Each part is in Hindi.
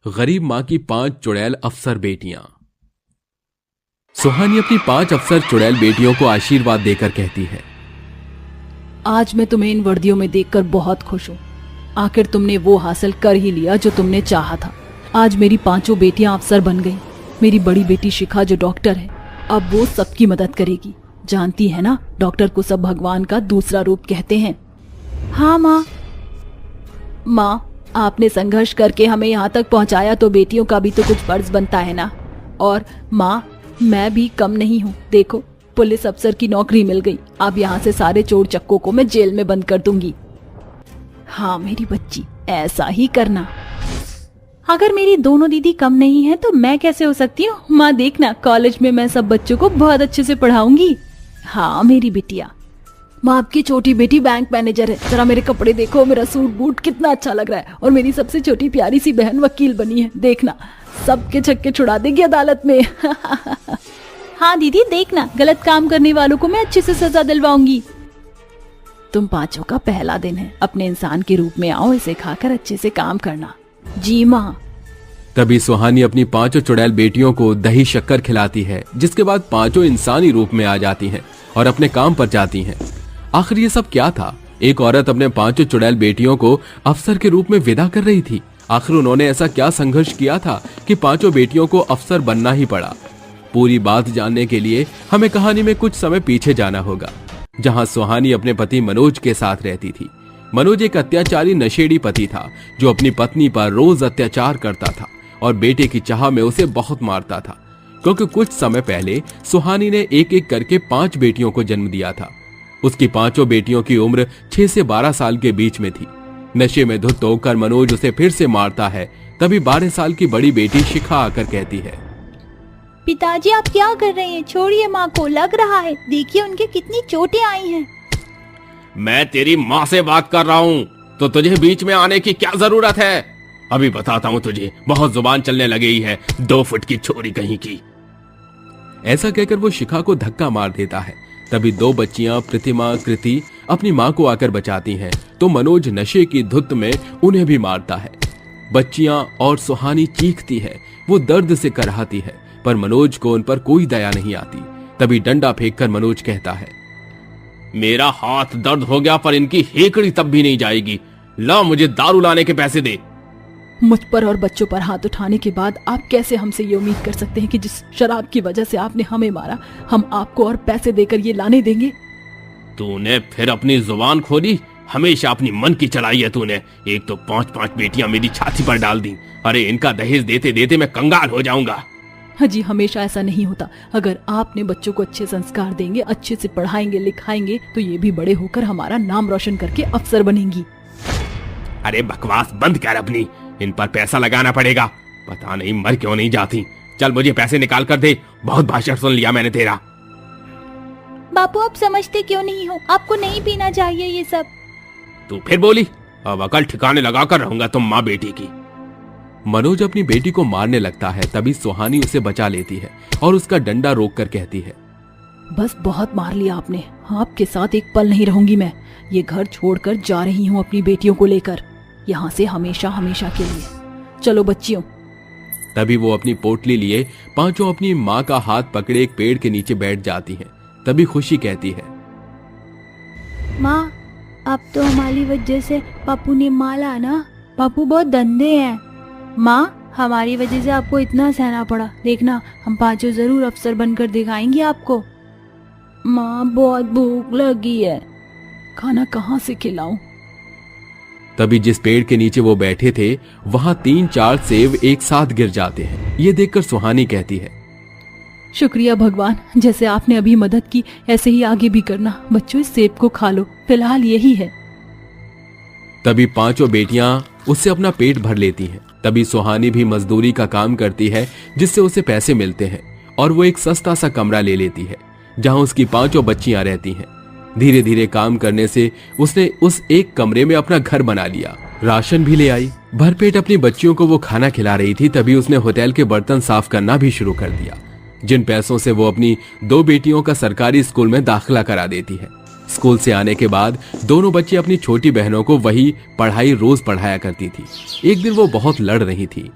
गरीब माँ की 5 चुड़ैल अफसर बेटियां। सुहानी अपनी 5 अफसर चुड़ैल बेटियों को आशीर्वाद देकर कहती है, आज मैं तुम्हें इन वर्दियों में देखकर बहुत खुश हूँ। आखिर तुमने वो हासिल कर ही लिया जो तुमने चाहा था। आज मेरी 5 बेटियां अफसर बन गई। मेरी बड़ी बेटी शिखा जो डॉक्टर है, अब वो सबकी मदद करेगी। जानती है ना, डॉक्टर को सब भगवान का दूसरा रूप कहते हैं। हाँ माँ, आपने संघर्ष करके हमें यहाँ तक पहुँचाया तो बेटियों का भी तो कुछ फर्ज बनता है ना। और माँ, मैं भी कम नहीं हूँ। देखो, पुलिस अफसर की नौकरी मिल गई। अब यहाँ से सारे चोर चक्कों को मैं जेल में बंद कर दूंगी। हाँ मेरी बच्ची, ऐसा ही करना। अगर मेरी दोनों दीदी कम नहीं है तो मैं कैसे हो सकती हूँ। माँ देखना, कॉलेज में मैं सब बच्चों को बहुत अच्छे से पढ़ाऊंगी। हाँ मेरी बिटिया। माँ, आपकी छोटी बेटी बैंक मैनेजर है। जरा मेरे कपड़े देखो, मेरा सूट बूट कितना अच्छा लग रहा है। और मेरी सबसे छोटी प्यारी सी बहन वकील बनी है। देखना, सबके छक्के छुड़ा देगी अदालत में। हाँ दीदी देखना, गलत काम करने वालों को मैं अच्छे से सजा दिलवाऊंगी। तुम 5 का पहला दिन है, अपने इंसान के रूप में आओ। इसे खाकर अच्छे से काम करना। जी माँ। तभी सुहानी अपनी 5 चुड़ैल बेटियों को दही शक्कर खिलाती है, जिसके बाद 5 इंसानी रूप में आ जाती हैं और अपने काम पर जाती हैं। आखिर ये सब क्या था? एक औरत अपने 5 चुड़ैल बेटियों को अफसर के रूप में विदा कर रही थी। आखिर उन्होंने ऐसा क्या संघर्ष किया था कि 5 बेटियों को अफसर बनना ही पड़ा? पूरी बात जानने के लिए हमें कहानी में कुछ समय पीछे जाना होगा, जहां सुहानी अपने पति मनोज के साथ रहती थी। मनोज एक अत्याचारी नशेड़ी पति था जो अपनी पत्नी पर रोज अत्याचार करता था और बेटे की चाह में उसे बहुत मारता था, क्योंकि कुछ समय पहले सुहानी ने एक एक करके 5 बेटियों को जन्म दिया था। उसकी 5 बेटियों की उम्र 6 से 12 साल के बीच में थी। नशे में धुत होकर मनोज उसे फिर से मारता है। तभी 12 साल की बड़ी बेटी शिखा आकर कहती है, पिताजी आप क्या कर रहे हैं? छोड़िए माँ को, लग रहा है। देखिए उनके कितनी चोटें आई हैं। मैं तेरी माँ से बात कर रहा हूँ, तो तुझे बीच में आने की क्या जरूरत है? अभी बताता हूँ तुझे। बहुत जुबान चलने लगी है, 2 फुट की छोरी कहीं की। ऐसा कहकर वो शिखा को धक्का मार देता है। तभी 2 बच्चियां प्रतिमा कृति अपनी मां को आकर बचाती हैं, तो मनोज नशे की धुत में उन्हें भी मारता है। बच्चियां और सुहानी चीखती है, वो दर्द से कराहती है, पर मनोज को उन पर कोई दया नहीं आती। तभी डंडा फेंककर मनोज कहता है, मेरा हाथ दर्द हो गया पर इनकी हेकड़ी तब भी नहीं जाएगी। ला मुझे दारू लाने के पैसे दे। मुझ पर और बच्चों पर हाथ उठाने के बाद आप कैसे हमसे ये उम्मीद कर सकते हैं कि जिस शराब की वजह से आपने हमें मारा, हम आपको और पैसे देकर ये लाने देंगे? तूने फिर अपनी जुबान खोली। हमेशा अपनी मन की चलाई है तूने। एक तो 5 बेटियां मेरी छाती पर डाल दी। अरे इनका दहेज देते देते मैं कंगाल हो जाऊंगा। जी हमेशा ऐसा नहीं होता। अगर आपने बच्चों को अच्छे संस्कार देंगे, अच्छे से पढ़ाएंगे लिखाएंगे, तो ये भी बड़े होकर हमारा नाम रोशन करके अफसर बनेंगी। अरे बकवास बंद कर अपनी। इन पर पैसा लगाना पड़ेगा। पता नहीं मर क्यों नहीं जाती। चल मुझे पैसे निकाल कर दे। बहुत भाषण सुन लिया मैंने तेरा। बापू आप समझते क्यों नहीं हो? आपको नहीं पीना चाहिए ये सब। तू फिर बोली। अब अकल ठिकाने लगाकर रहूंगा तुम माँ बेटी की। मनोज अपनी बेटी को मारने लगता है। तभी सुहानी उसे बचा लेती है और उसका डंडा रोक कर कहती है, बस बहुत मार लिया आपने। आपके साथ एक पल नहीं रहूंगी मैं। ये घर छोड़कर जा रही हूँ अपनी बेटियों को लेकर, यहाँ से हमेशा हमेशा के लिए। चलो बच्चियों। तभी वो अपनी पोटली लिए 5 अपनी माँ का हाथ पकड़े एक पेड़ के नीचे बैठ जाती हैं। तभी खुशी कहती है, माँ अब तो हमारी वजह से पापू ने माला ना। पापू बहुत गंदे हैं। माँ हमारी वजह से आपको इतना सहना पड़ा। देखना हम 5 जरूर अफसर बनकर दिखाएंगे आपको। माँ बहुत भूख लगी है। खाना कहाँ से खिलाऊं? तभी जिस पेड़ के नीचे वो बैठे थे वहां 3-4 सेब एक साथ गिर जाते हैं। ये देखकर सुहानी कहती है, शुक्रिया भगवान, जैसे आपने अभी मदद की ऐसे ही आगे भी करना। बच्चों इस सेब को खा लो, फिलहाल यही है। तभी 5 बेटियां उससे अपना पेट भर लेती हैं। तभी सुहानी भी मजदूरी का काम करती है, जिससे उसे पैसे मिलते हैं और वो एक सस्ता सा कमरा ले लेती है, जहां उसकी 5 बच्चियां रहती हैं। धीरे धीरे काम करने से उसने उस एक कमरे में अपना घर बना लिया। राशन भी ले आई। भरपेट अपनी बच्चियों को वो खाना खिला रही थी। तभी उसने होटल के बर्तन साफ करना भी शुरू कर दिया, जिन पैसों से वो अपनी 2 बेटियों का सरकारी स्कूल में दाखिला करा देती है। स्कूल से आने के बाद दोनों बच्ची अपनी छोटी बहनों को वही पढ़ाई रोज पढ़ाया करती थी। एक दिन वो बहुत लड़ रही थी।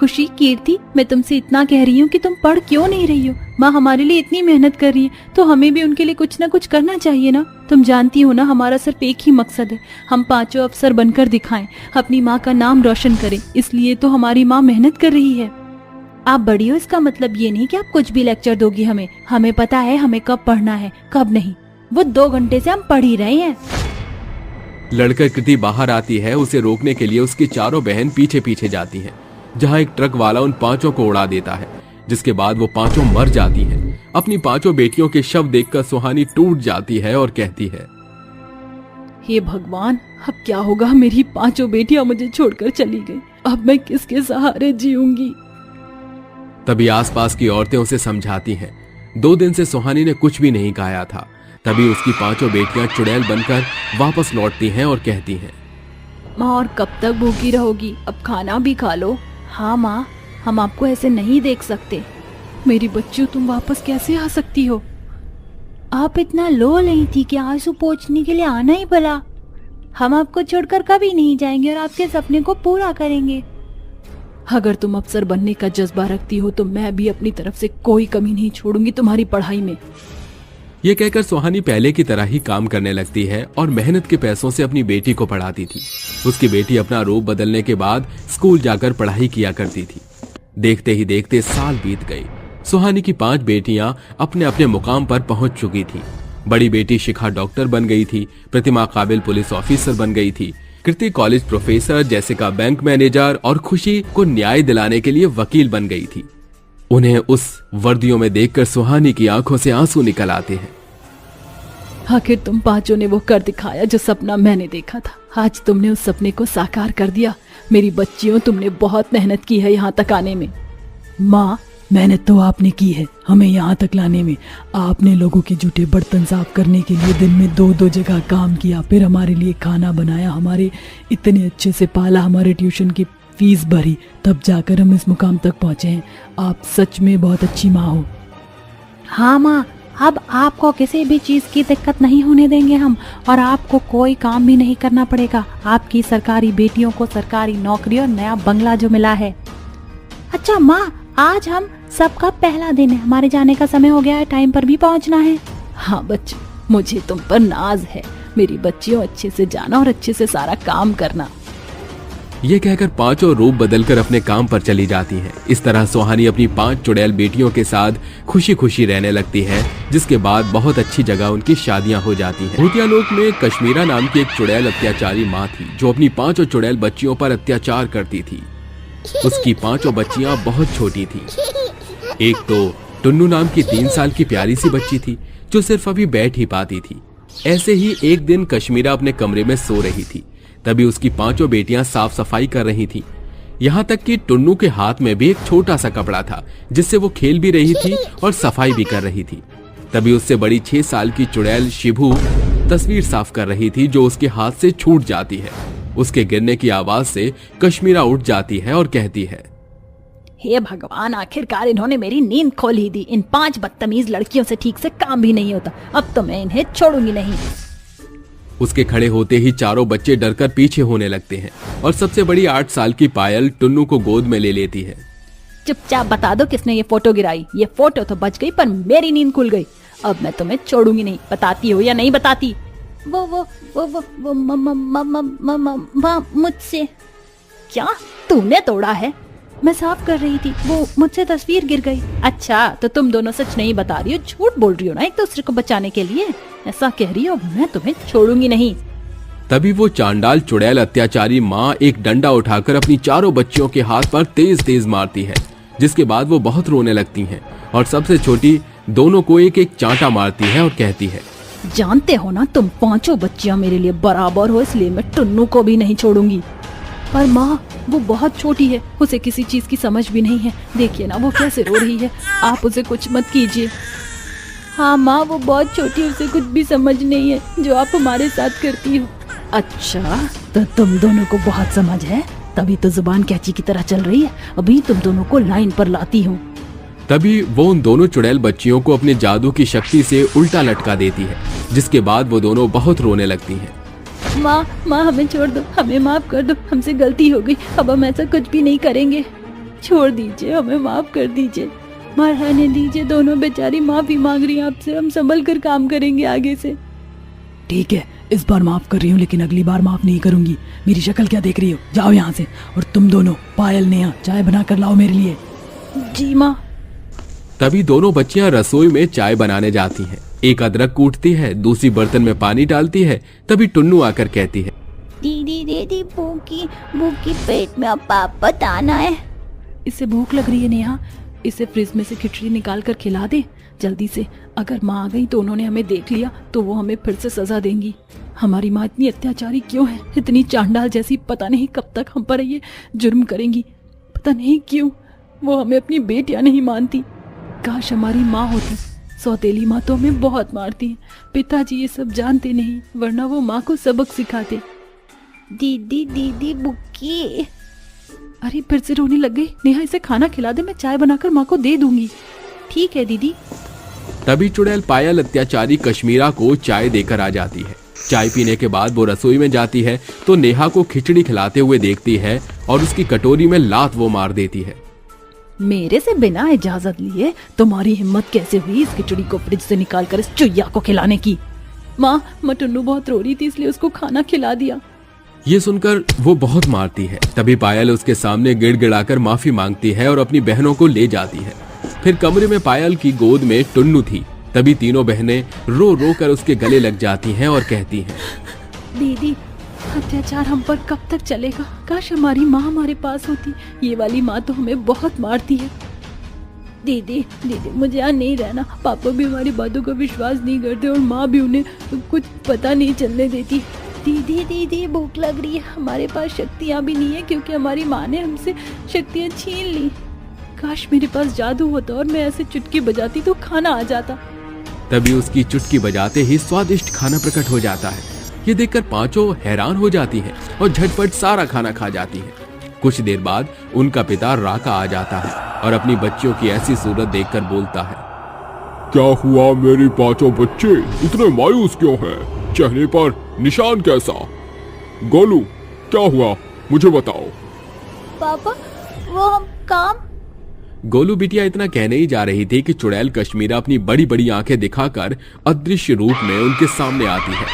खुशी, कीर्ति, मैं तुमसे इतना कह रही हूँ कि तुम पढ़ क्यों नहीं रही हो। माँ हमारे लिए इतनी मेहनत कर रही है तो हमें भी उनके लिए कुछ ना कुछ करना चाहिए ना। तुम जानती हो ना, हमारा सिर्फ एक ही मकसद है, हम पांचों अफसर बनकर दिखाएं, अपनी माँ का नाम रोशन करें। इसलिए तो हमारी माँ मेहनत कर रही है। आप बड़ी हो, इसका मतलब ये नहीं कि आप कुछ भी लेक्चर दोगी हमें। हमें पता है हमें कब पढ़ना है कब नहीं। वो 2 घंटे से हम पढ़ ही रहे हैं। लड़कर कृति बाहर आती है। उसे रोकने के लिए उसकी चारों बहन पीछे पीछे जाती हैं, जहां एक ट्रक वाला उन पांचों को उड़ा देता है, जिसके बाद वो पांचों मर जाती हैं। अपनी पांचों बेटियों के शव देखकर सुहानी टूट जाती है और कहती है, हे भगवान, अब क्या होगा? मेरी 5 बेटियां मुझे छोड़कर चली गई। अब मैं किसके सहारे जीऊंगी? तभी आसपास की औरतें उसे समझाती हैं। 2 दिन से सुहानी ने कुछ भी नहीं खाया था। तभी उसकी 5 बेटियां चुड़ैल बनकर वापस लौटती हैं और कहती हैं, माँ और कब तक भूखी रहोगी? अब खाना भी खा लो। हाँ माँ, हम आपको ऐसे नहीं देख सकते। मेरी बच्चियों, तुम वापस कैसे आ सकती हो? आप इतना लो नहीं थी कि आंसू पोंछने के लिए आना ही भला। हम आपको छोड़कर कभी नहीं जाएंगे और आपके सपने को पूरा करेंगे। अगर तुम अफसर बनने का जज्बा रखती हो तो मैं भी अपनी तरफ से कोई कमी नहीं छोड़ूंगी तुम्हारी पढ़ाई में। ये कहकर सुहानी पहले की तरह ही काम करने लगती है और मेहनत के पैसों से अपनी बेटी को पढ़ाती थी। उसकी बेटी अपना रूप बदलने के बाद स्कूल जाकर पढ़ाई किया करती थी। देखते ही देखते साल बीत गए। सुहानी की 5 बेटियां अपने अपने मुकाम पर पहुंच चुकी थी। बड़ी बेटी शिखा डॉक्टर बन गई थी, प्रतिमा काबिल पुलिस ऑफिसर बन गई थी, Kriti college professor, Jessica bank manager और खुशी को न्याय दिलाने के लिए वकील बन गई थी। उन्हें उस वर्दियों में देखकर सुहानी की आंखों से आंसू निकल आते हैं। आखिर तुम 5 ने वो कर दिखाया जो सपना मैंने देखा था। आज तुमने उस सपने को साकार कर दिया। मेरी बच्चियों, तुमने बहुत मेहनत की है यहाँ तक आने में। माँ, मेहनत तो आपने की है हमें यहाँ तक लाने में। आपने लोगों के जूठे बर्तन साफ करने के लिए दिन में 2-2 जगह काम किया, फिर हमारे लिए खाना बनाया, हमारे इतने अच्छे से पाला, हमारे ट्यूशन की फीस भरी, तब जाकर हम इस मुकाम तक पहुँचे हैं। आप सच में बहुत अच्छी माँ हो। हाँ माँ, अब आपको किसी भी चीज की दिक्कत नहीं होने देंगे हम, और आपको कोई काम भी नहीं करना पड़ेगा। आपकी सरकारी बेटियों को सरकारी नौकरी और नया बंगला जो मिला है। अच्छा माँ, आज हम सबका पहला दिन है, हमारे जाने का समय हो गया है, टाइम पर भी पहुँचना है। हाँ बच्चे, मुझे तुम पर नाज है। मेरी बच्चियों, अच्छे से जाना और अच्छे से सारा काम करना। ये कहकर 5 रूप बदलकर अपने काम पर चली जाती हैं। इस तरह सुहानी अपनी 5 चुड़ैल बेटियों के साथ खुशी खुशी रहने लगती है, जिसके बाद बहुत अच्छी जगह उनकी शादियां हो जाती हैं। भूतियालोक में कश्मीरा नाम की एक चुड़ैल अत्याचारी माँ थी, जो अपनी 5 चुड़ैल बच्चियों पर अत्याचार करती थी। उसकी 5 बच्चियां बहुत छोटी थी। एक तो टुन्नू नाम की 3 साल की प्यारी सी बच्ची थी, जो सिर्फ अभी बैठ ही पाती थी। ऐसे ही एक दिन कश्मीरा अपने कमरे में सो रही थी। तभी उसकी 5 बेटियां साफ सफाई कर रही थी। यहाँ तक कि टुन्नू के हाथ में भी एक छोटा सा कपड़ा था, जिससे वो खेल भी रही थी और सफाई भी कर रही थी। तभी उससे बड़ी 6 साल की चुड़ैल शिभू तस्वीर साफ कर रही थी, जो उसके हाथ से छूट जाती है। उसके गिरने की आवाज से कश्मीरा उठ जाती है और कहती है, हे भगवान, आखिरकार इन्होंने मेरी नींद खोल ही दी। इन 5 बदतमीज लड़कियों से ठीक से काम भी नहीं होता। अब तो मैं इन्हें छोड़ूंगी नहीं। उसके खड़े होते ही चारों बच्चे डरकर पीछे होने लगते हैं और सबसे बड़ी 8 साल की पायल टुन्नू को गोद में ले लेती है। चुपचाप बता दो किसने ये फोटो गिराई। ये फोटो तो बच गई, पर मेरी नींद खुल गई। अब मैं तुम्हें छोड़ूंगी नहीं। बताती हो या नहीं बताती? वो मुझसे। क्या तूने तोड़ा है? मैं साफ कर रही थी, वो मुझसे तस्वीर गिर गई। अच्छा, तो तुम दोनों सच नहीं बता रही हो, झूठ बोल रही हो ना एक दूसरे को बचाने के लिए। ऐसा कह रही हो, मैं तुम्हें छोड़ूंगी नहीं। तभी वो चांडाल चुड़ैल अत्याचारी माँ एक डंडा उठाकर अपनी 4 बच्चियों के हाथ पर तेज तेज मारती है, जिसके बाद वो बहुत रोने लगती हैं और सबसे छोटी दोनों को एक एक चांटा मारती है और कहती है, जानते हो ना, तुम 5 बच्चियां मेरे लिए बराबर हो, इसलिए मैं टुन्नू को भी नहीं छोड़ूंगी। पर माँ, वो बहुत छोटी है, उसे किसी चीज की समझ भी नहीं है। देखिए ना वो कैसे रो रही है। आप उसे कुछ मत कीजिए। हाँ माँ, वो बहुत छोटी, उसे कुछ भी समझ नहीं है जो आप हमारे साथ करती हो। अच्छा, तो तुम दोनों को बहुत समझ है, तभी तो जुबान कैंची की तरह चल रही है। अभी तुम दोनों को लाइन पर लाती हूँ। तभी वो उन दोनों चुड़ैल बच्चियों को अपने जादू की शक्ति से उल्टा लटका देती है, जिसके बाद वो दोनों बहुत रोने लगती हैं। माँ, हमें छोड़ दो, हमें माफ कर दो, हमसे गलती हो गई, अब हम ऐसा कुछ भी नहीं करेंगे। छोड़ दीजिए, हमें माफ कर दीजिए। मार रहने दीजिए, दोनों बेचारी माफी मांग रही हैं आपसे, हम संभल कर काम करेंगे आगे से। ठीक है, इस बार माफ कर रही हूँ, लेकिन अगली बार माफ नहीं करूंगी। मेरी शक्ल क्या देख रही हो? जाओ यहाँ से। और तुम दोनों, पायल, नेहा, चाय बना कर लाओ मेरे लिए। जी माँ। तभी दोनों बच्चियां रसोई में चाय बनाने जाती हैं। एक अदरक कूटती है, दूसरी बर्तन में पानी डालती है। तभी टुन्नू आकर कहती है, दीदी दीदी भूखी पेट में अब वापस आना है। इसे भूख लग रही है नेहा, इसे फ्रिज में से खिचड़ी निकाल कर खिला दे जल्दी से। अगर माँ आ गई तो उन्होंने हमें देख लिया तो वो हमें फिर से सजा देंगी। हमारी माँ इतनी अत्याचारी क्यों है, इतनी चांडाल जैसी? पता नहीं कब तक हम पर ये जुर्म करेंगी, पता नहीं क्यों वो हमें अपनी बेटियां नहीं मानती। काश हमारी माँ होती, सौतेली माँ तो हमें बहुत मारती है। पिताजी ये सब जानते नहीं, वरना वो माँ को सबक सिखाते। दीदी दीदी भूखी। अरे फिर से रोने लग गई। नेहा इसे खाना खिला दे, मैं चाय बनाकर माँ को दे दूंगी। ठीक है दीदी। तभी चुड़ैल पायल अत्याचारी कश्मीरा को चाय देकर आ जाती है। चाय पीने के बाद वो रसोई में जाती है तो नेहा को खिचड़ी खिलाते हुए देखती है और उसकी कटोरी में लात वो मार देती है। मेरे से बिना इजाजत लिए तुम्हारी हिम्मत कैसे हुई इस खिचड़ी को फ्रिज से निकाल कर इस चुईया को खिलाने की? माँ, टुन्नू बहुत रो रही थी इसलिए उसको खाना खिला दिया। ये सुनकर वो बहुत मारती है। तभी पायल उसके सामने गिड़गिड़ाकर माफी मांगती है और अपनी बहनों को ले जाती है। फिर कमरे में पायल की गोद में टुन्नू थी। तभी तीनों बहनें रो रो कर उसके गले लग जाती हैं और कहती हैं, दीदी, अत्याचार हम पर कब तक चलेगा? काश हमारी माँ हमारे पास होती। ये वाली माँ तो हमें बहुत मारती है। दीदी दीदी मुझे यहाँ नहीं रहना। पापा भी हमारी बातों का विश्वास नहीं करते और माँ भी उन्हें कुछ पता नहीं चलने देती। दीदी दीदी भूख लग रही है, हमारे पास शक्तियाँ भी नहीं है क्योंकि हमारी माँ ने हमसे शक्तियाँ छीन ली। काश मेरे पास जादू होता और मैं ऐसे चुटकी बजाती तो खाना आ जाता। तभी उसकी चुटकी बजाते ही स्वादिष्ट खाना प्रकट हो जाता है। ये देखकर पांचों हैरान हो जाती हैं और झटपट सारा खाना खा जाती हैं। कुछ देर बाद उनका पिता राका आ जाता है और अपनी बच्चियों की ऐसी सूरत देखकर बोलता है, क्या हुआ मेरी पांचों बच्चे इतने मायूस क्यों हैं? चेहरे पर निशान कैसा? गोलू, क्या हुआ मुझे बताओ। पापा, वो हम काम। गोलू बिटिया इतना कहने ही जा रही थी कि चुड़ैल कश्मीरा अपनी बड़ी बड़ी आंखें दिखाकर अदृश्य रूप में उनके सामने आती है।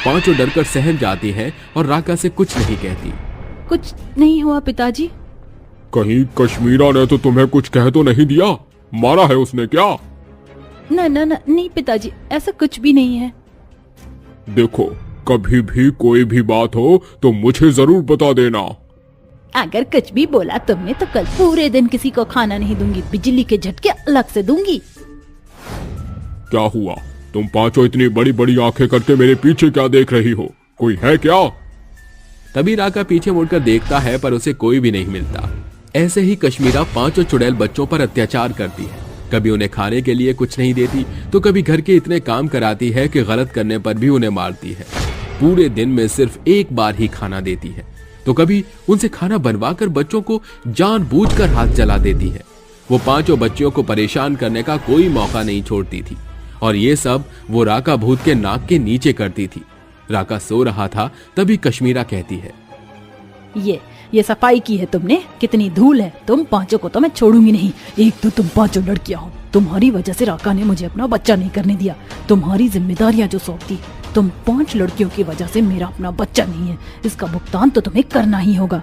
पांचों डरकर सहम जाती हैं और राका से कुछ नहीं कहती। कुछ नहीं हुआ पिताजी। कहीं कश्मीरा ने तो तुम्हें कुछ कह तो नहीं दिया? मारा है उसने क्या? न न न नहीं पिताजी, ऐसा कुछ भी नहीं है। देखो, कभी भी कोई भी बात हो तो मुझे जरूर बता देना। अगर कुछ भी बोला तुमने तो कल पूरे दिन किसी को खाना नहीं दूंगी, बिजली के झटके अलग से दूंगी। क्या हुआ? तुम पांचों इतनी बड़ी बड़ी आंखें करके मेरे पीछे क्या देख रही हो? कोई है क्या? तभी राका पीछे मुड़कर देखता है पर उसे कोई भी नहीं मिलता। ऐसे ही कश्मीरा पांचों चुड़ैल बच्चों पर अत्याचार करती है। कभी उन्हें खाने के लिए कुछ नहीं देती तो कभी घर के इतने काम कराती है कि गलत करने पर भी उन्हें मारती है। पूरे दिन में सिर्फ एक बार ही खाना देती है तो कभी उनसे खाना बनवाकर बच्चों को जानबूझकर हाथ जला देती है। वो पांचों बच्चियों को परेशान करने का कोई मौका नहीं छोड़ती थी और ये सब वो राका भूत के नाक के नीचे करती थी। राका सो रहा था तभी कश्मीरा कहती है, ये सफाई की है तुमने? कितनी धूल है। तुम पांचों को तो मैं छोड़ूंगी नहीं। एक तो तुम पांचों लड़कियां हो, तुम्हारी वजह से राका ने मुझे अपना बच्चा नहीं करने दिया। तुम्हारी जिम्मेदारियां जो सौंपती, तुम 5 लड़कियों की वजह से मेरा अपना बच्चा नहीं है। इसका भुगतान तो तुम्हें करना ही होगा।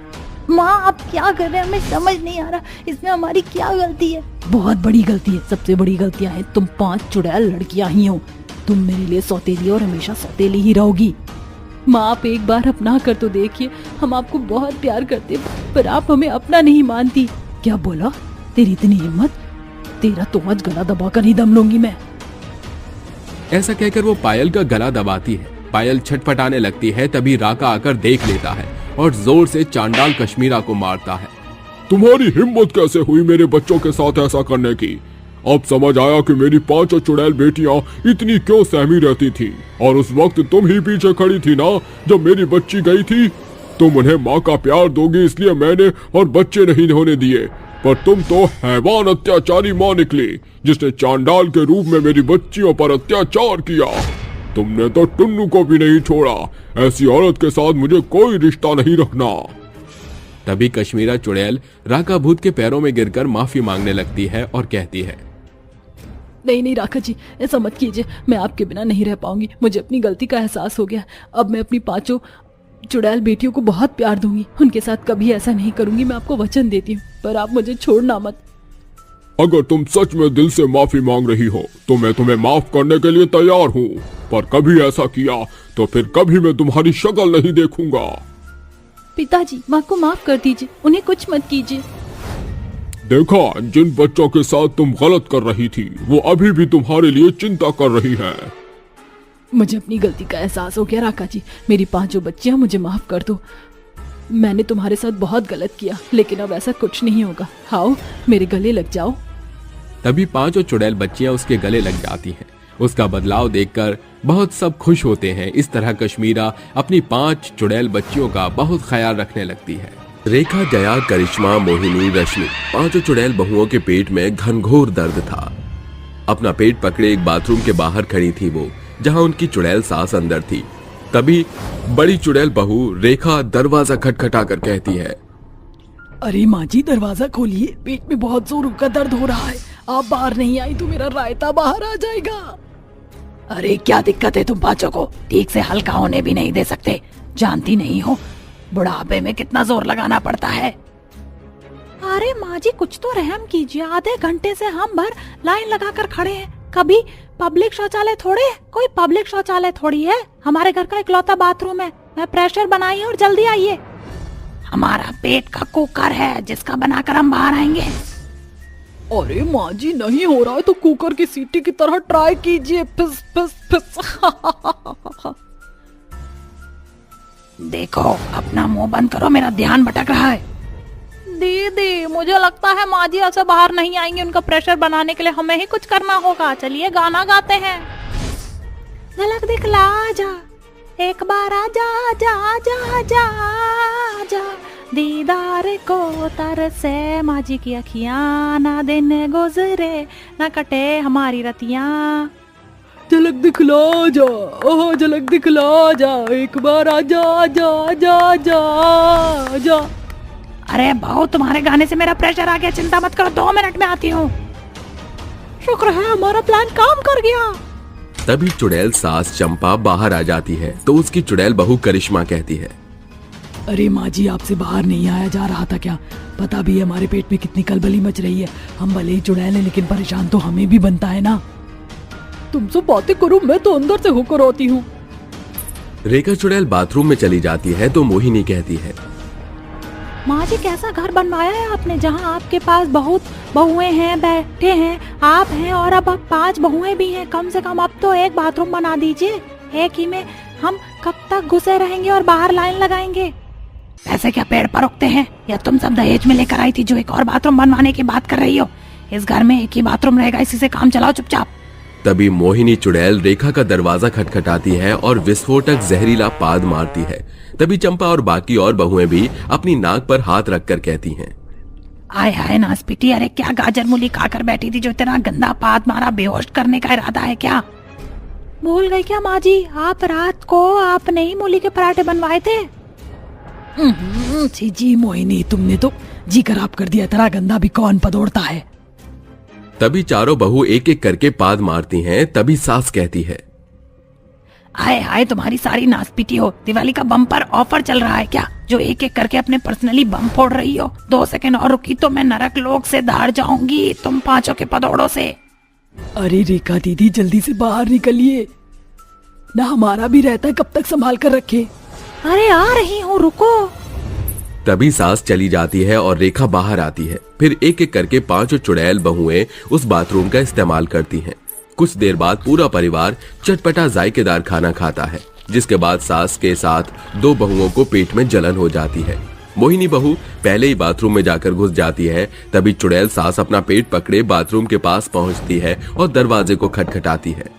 माँ, आप क्या कर रहे हैं? हमें समझ नहीं आ रहा, इसमें हमारी क्या गलती है? बहुत बड़ी गलती है, सबसे बड़ी गलतियां हैं। तुम 5 चुड़ैल लड़कियां ही हो। तुम मेरे लिए सौतेली और हमेशा सौतेली ही रहोगी। माँ, आप एक बार अपना कर तो देखिए। हम आपको बहुत प्यार करते पर आप हमें अपना नहीं मानती। क्या बोला? तेरी इतनी हिम्मत? तेरा तो आज गला दबाकर ही दम लूंगी मैं। ऐसा कहकर वो पायल का गला दबाती है। पायल छटपटाने लगती है। तभी राका आकर देख लेता है और जोर से चांडाल कश्मीरा को मारता है। तुम्हारी हिम्मत कैसे हुई मेरे बच्चों के साथ ऐसा करने की? अब समझ आया कि मेरी 5 चुड़ैल बेटियां इतनी क्यों सहमी रहती थी। और उस वक्त तुम ही पीछे खड़ी थी ना जब मेरी बच्ची गई थी। तुम उन्हें माँ का प्यार दोगी इसलिए मैंने और बच्चे नहीं होने दिए, पर तुम तो हैवान अत्याचारी माँ निकली जिसने चांडाल के रूप में मेरी बच्चियों पर अत्याचार किया। तुमने तो टुन्नू को भी नहीं छोड़ा। ऐसी औरत के साथ मुझे कोई रिश्ता नहीं रखना। तभी कश्मीरा चुड़ैल राका भूत के पैरों में गिरकर माफी मांगने लगती है और कहती है, नहीं नहीं राका जी, ऐसा मत कीजिए। मैं आपके बिना नहीं रह पाऊंगी। मुझे अपनी गलती का एहसास हो गया। अब मैं अपनी 5 चुड़ैल बेटियों को बहुत प्यार दूंगी। उनके साथ कभी ऐसा नहीं करूंगी, मैं आपको वचन देती हूँ। पर आप मुझे छोड़ना मत। अगर तुम सच में दिल से माफी मांग रही हो तो मैं तुम्हें माफ करने के लिए तैयार हूँ, पर कभी ऐसा किया तो फिर कभी मैं तुम्हारी शक्ल नहीं देखूंगा। पिताजी, माँ को माफ कर दीजिए, उन्हें कुछ मत कीजिए। देखा, जिन बच्चों के साथ तुम गलत कर रही थी वो अभी भी तुम्हारे लिए चिंता कर रही हैं। मुझे अपनी गलती का एहसास हो गया राका जी। मेरी 5 बच्चियां मुझे माफ कर दो। मैंने तुम्हारे साथ बहुत गलत किया, लेकिन अब ऐसा कुछ नहीं होगा। आओ मेरे गले लग जाओ। तभी 5 चुड़ैल बच्चियां उसके गले लग जाती हैं। उसका बदलाव देखकर बहुत सब खुश होते हैं। इस तरह कश्मीरा अपनी 5 चुड़ैल बच्चियों का बहुत ख्याल रखने लगती है। रेखा, जया, करिश्मा, मोहिनी, रश्मि 5 चुड़ैल बहुओं के पेट में घनघोर दर्द था। अपना पेट पकड़े एक बाथरूम के बाहर खड़ी थी वो, जहां उनकी चुड़ैल सास अंदर थी। तभी बड़ी चुड़ैल बहू रेखा दरवाजा खटखटा कर कहती है, अरे माँ जी, दरवाजा खोलिए, पेट में बहुत जोरों का दर्द हो रहा है। आप बाहर नहीं आई तो मेरा रायता बाहर आ जाएगा। अरे क्या दिक्कत है तुम 5 को? ठीक से हल्का होने भी नहीं दे सकते। जानती नहीं हो बुढ़ापे में कितना जोर लगाना पड़ता है। अरे माँ जी, कुछ तो रहम कीजिए। आधे घंटे से हम भर लाइन लगाकर खड़े हैं। कभी पब्लिक शौचालय थोड़े है, कोई पब्लिक शौचालय थोड़ी है। हमारे घर का इकलौता बाथरूम है। मैं प्रेशर बनाइए और जल्दी आइए। हमारा पेट का कुकर है जिसका बनाकर हम बाहर आएंगे। अरे माँ जी, नहीं हो रहा है तो कुकर की सीटी की तरह ट्राई कीजिए। फिस फिस फिस। देखो, अपना मुंह बंद करो, मेरा ध्यान भटक रहा है। दीदी, मुझे लगता है माँ जी ऐसे बाहर नहीं आएंगे। उनका प्रेशर बनाने के लिए हमें ही कुछ करना होगा। चलिए गाना गाते हैं। झलक दिखला जा, एक बार आजा, जा जा जा जा, दीदार को तरसे माँ जी की अखियां। ना दिन गुजरे ना कटे हमारी रतियां। झलक दिखला जा, ओह झलक दिखला जा, एक बार आजा, जा जा जा जा। अरे बहू, तुम्हारे गाने से मेरा प्रेशर आ गया। चिंता मत करो, 2 मिनट में आती हूँ। शुक्र है हमारा प्लान काम कर गया। तभी चुड़ैल सास चंपा बाहर आ जाती है तो उसकी चुड़ैल बहू करिश्मा कहती है, अरे माँ जी, आपसे बाहर नहीं आया जा रहा था क्या? पता भी है हमारे पेट में कितनी कलबली मच रही है। हम भले ही चुड़ैल हैं, लेकिन परेशान तो हमें भी बनता है ना। तुमसे बातें करूं, मैं तो अंदर से होकर आती हूँ। रेखा चुड़ैल बाथरूम में चली जाती है तो मोहिनी कहती है, माँ जी, कैसा घर बनवाया है आपने, जहाँ आपके पास बहुत बहुएं हैं, बैठे हैं, आप हैं और अब 5 बहुएं भी हैं। कम से कम अब तो एक बाथरूम बना दीजिए। एक ही में हम कब तक घुसे रहेंगे और बाहर लाइन लगाएंगे? पैसे क्या पेड़ पर उगते हैं? या तुम सब दहेज में लेकर आई थी जो एक और बाथरूम बनवाने की बात कर रही हो? इस घर में एक ही बाथरूम रहेगा, इसी से काम चलाओ चुपचाप। तभी मोहिनी चुड़ैल रेखा का दरवाजा खटखटाती है और विस्फोटक जहरीला पाद मारती है। तभी चंपा और बाकी और बहुएं भी अपनी नाक पर हाथ रखकर कहती हैं, आय हाय नासपीटी, अरे क्या गाजर मूली खाकर बैठी थी जो इतना गंदा पाद मारा? बेहोश करने का इरादा है क्या? भूल गई क्या माँ जी? आप रात को आपने ही मूली के पराठे बनवाए थे। जी जी मोहिनी, तुमने तो जी खराब कर दिया। इतना गंदा भी कौन पदोड़ता है? तभी चारों बहू एक एक करके पाद मारती हैं। तभी सास कहती है, आय हाय, तुम्हारी सारी नासपीटी हो। दिवाली का बम्पर ऑफर चल रहा है क्या, जो एक एक करके अपने पर्सनली बम फोड़ रही हो? 2 सेकंड और रुकी तो मैं नरक लोक से धार जाऊंगी तुम 5 के पदौड़ों से। अरे रेखा दीदी, जल्दी से बाहर निकलिए ना, हमारा भी रहता है, कब तक संभाल कर रखे। अरे आ रही हूँ, रुको। तभी सास चली जाती है और रेखा बाहर आती है। फिर एक एक करके 5 चुड़ैल बहुएं उस बाथरूम का इस्तेमाल करती हैं। कुछ देर बाद पूरा परिवार चटपटा जायकेदार खाना खाता है, जिसके बाद सास के साथ 2 बहुओं को पेट में जलन हो जाती है। मोहिनी बहू पहले ही बाथरूम में जाकर घुस जाती है। तभी चुड़ैल सास अपना पेट पकड़े बाथरूम के पास पहुंचती है और दरवाजे को खटखटाती है।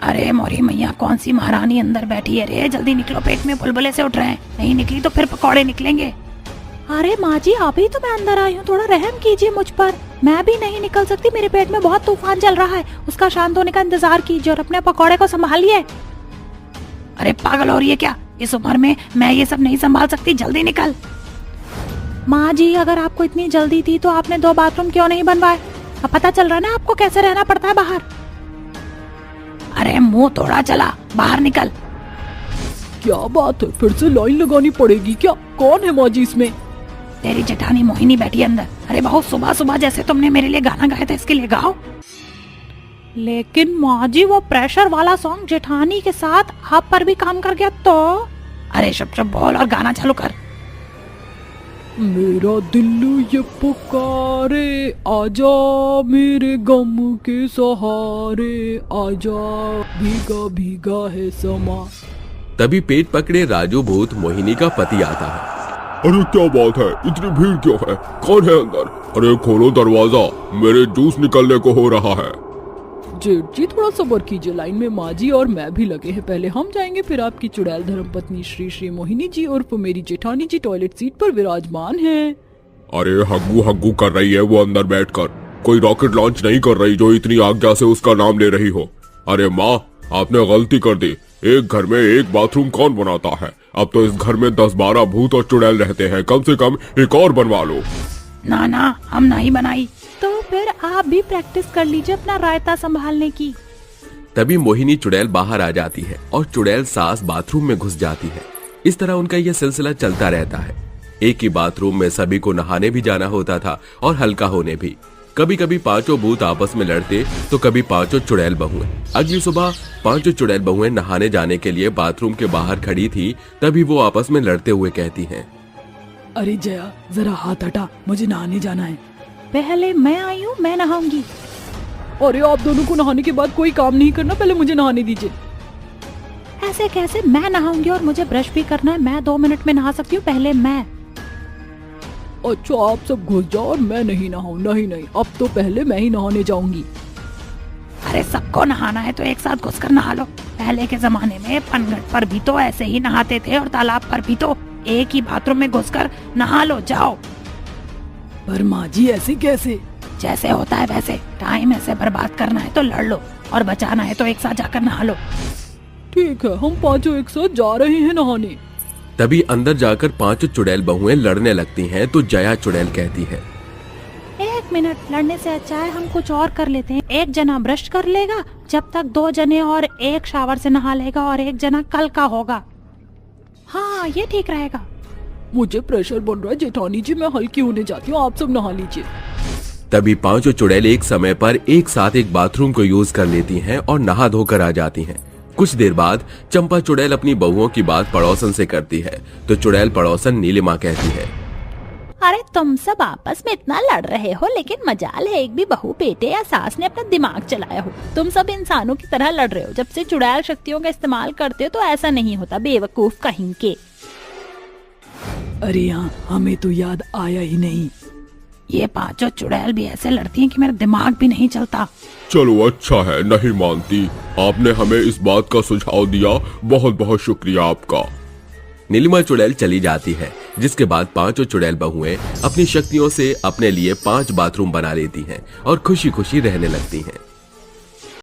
अरे मोरी मैया, कौन सी महारानी अंदर बैठी है रे? जल्दी निकलो, पेट में बुलबुले से उठ रहे हैं। नहीं निकली तो फिर पकौड़े निकलेंगे। अरे माँ जी, अभी तो मैं अंदर आई हूँ, थोड़ा रहम कीजिए मुझ पर। मैं भी नहीं निकल सकती, मेरे पेट में बहुत तूफान चल रहा है। उसका शांत होने का इंतजार कीजिए और अपने पकौड़े को संभालिए। अरे पागल हो रही है क्या? इस उम्र में मैं ये सब नहीं संभाल सकती, जल्दी निकल। माँ जी, अगर आपको इतनी जल्दी थी तो आपने 2 बाथरूम क्यों नहीं बनवाए? अब पता चल रहा है ना आपको कैसे रहना पड़ता है बाहर। अरे मुंह थोड़ा चला, बाहर निकल। क्या बात है, फिर से लाइन लगानी पड़ेगी क्या? कौन है माँ जी इसमें? तेरी जेठानी मोहिनी बैठी अंदर। अरे बहुत सुबह सुबह जैसे तुमने मेरे लिए गाना गाया था, इसके लिए गाओ। लेकिन माँ जी, वो प्रेशर वाला सॉन्ग जेठानी के साथ आप पर भी काम कर गया तो? अरे शब शब बोल और गाना चालू कर। मेरा दिल ये पुकारे, आजा मेरे गम के सहारे, आजा भीगा भीगा है समा। तभी पेट पकड़े राजू भूत मोहिनी का पति आता है। अरे क्या बात है, इतनी भीड़ क्यों है? कौन है अंदर? अरे खोलो दरवाजा, मेरे जूस निकलने को हो रहा है। जेठ जी थोड़ा सब्र कीजिए, लाइन में माँ जी और मैं भी लगे हैं। पहले हम जाएंगे, फिर आपकी चुड़ैल धर्मपत्नी श्री श्री मोहिनी जी और मेरी जेठानी जी टॉयलेट सीट पर विराजमान हैं। अरे हग्गू हग्गू कर रही है वो अंदर बैठकर, कोई रॉकेट लॉन्च नहीं कर रही जो इतनी आज्ञा से उसका नाम ले रही हो। अरे माँ, आपने गलती कर दी। एक घर में एक बाथरूम कौन बनाता है? अब तो इस घर में 10-12 भूत और चुड़ैल रहते हैं, कम से कम एक और बनवा लो। ना ना, हम नहीं बनाई। तो फिर आप भी प्रैक्टिस कर लीजिए अपना रायता संभालने की। तभी मोहिनी चुड़ैल बाहर आ जाती है और चुड़ैल सास बाथरूम में घुस जाती है। इस तरह उनका यह सिलसिला चलता रहता है। एक ही बाथरूम में सभी को नहाने भी जाना होता था और हल्का होने भी। कभी कभी पांचों भूत आपस में लड़ते तो कभी पांचों चुड़ैल बहुएं। अगली सुबह पांचों चुड़ैल बहुएं नहाने जाने के लिए बाथरूम के बाहर खड़ी थी। तभी वो आपस में लड़ते हुए कहती हैं, अरे जया, जरा हाथ हटा, मुझे नहाने जाना है। पहले मैं आई हूँ, मैं नहाऊंगी। अरे आप दोनों को नहाने के बाद कोई काम नहीं करना, पहले मुझे नहाने दीजिए। ऐसे कैसे? मैं नहाऊंगी और मुझे ब्रश भी करना है। मैं 2 मिनट में नहा सकती हूँ, पहले मैं। अच्छा, आप सब घुस जाओ और मैं नहीं नहाऊं। नहीं नहीं, अब तो पहले मैं ही नहाने जाऊंगी। अरे सबको नहाना है तो एक साथ घुसकर नहा लो। पहले के जमाने में पनघट पर भी तो ऐसे ही नहाते थे और तालाब पर भी तो एक ही बाथरूम में घुसकर नहा लो, जाओ। पर माँ जी ऐसे कैसे? जैसे होता है वैसे। टाइम ऐसे बर्बाद करना है तो लड़ लो और बचाना है तो एक साथ जाकर नहा लो। ठीक है, हम पांचों एक साथ जा रहे हैं नहाने। तभी अंदर जाकर पांचों चुड़ैल बहुएं लड़ने लगती हैं तो जया चुड़ैल कहती है, 1 मिनट, लड़ने से अच्छा है हम कुछ और कर लेते हैं। एक जना ब्रश कर लेगा, जब तक 2 जने और एक शावर से नहा लेगा और एक जना कल का होगा। हाँ, ये ठीक रहेगा। मुझे प्रेशर बन रहा है जेठानी जी, मैं हल्की होने जाती हूँ, आप सब नहा लीजिए। तभी पांचों चुड़ैल एक समय पर एक साथ एक बाथरूम को यूज कर लेती हैं और नहा धोकर आ जाती हैं। कुछ देर बाद चंपा चुड़ैल अपनी बहुओं की बात पड़ोसन से करती है तो चुड़ैल पड़ोसन नीलिमा कहती है, अरे तुम सब आपस में इतना लड़ रहे हो, लेकिन मजाल है एक भी बहू बेटे या सास ने अपना दिमाग चलाया हो। तुम सब इंसानों की तरह लड़ रहे हो। जब से चुड़ैल शक्तियों का इस्तेमाल करते हो तो ऐसा नहीं होता, बेवकूफ कहीं के। अरे हाँ, हमें तो याद आया ही नहीं। ये पांचों चुड़ैल भी ऐसे लड़ती हैं कि मेरा दिमाग भी नहीं चलता। चलो अच्छा है, नहीं मानती। आपने हमें इस बात का सुझाव दिया, बहुत बहुत शुक्रिया आपका। नीलिमा चुड़ैल चली जाती है, जिसके बाद पांचों चुड़ैल बहुएं अपनी शक्तियों से अपने लिए 5 बाथरूम बना लेती हैं और खुशी खुशी रहने लगती हैं।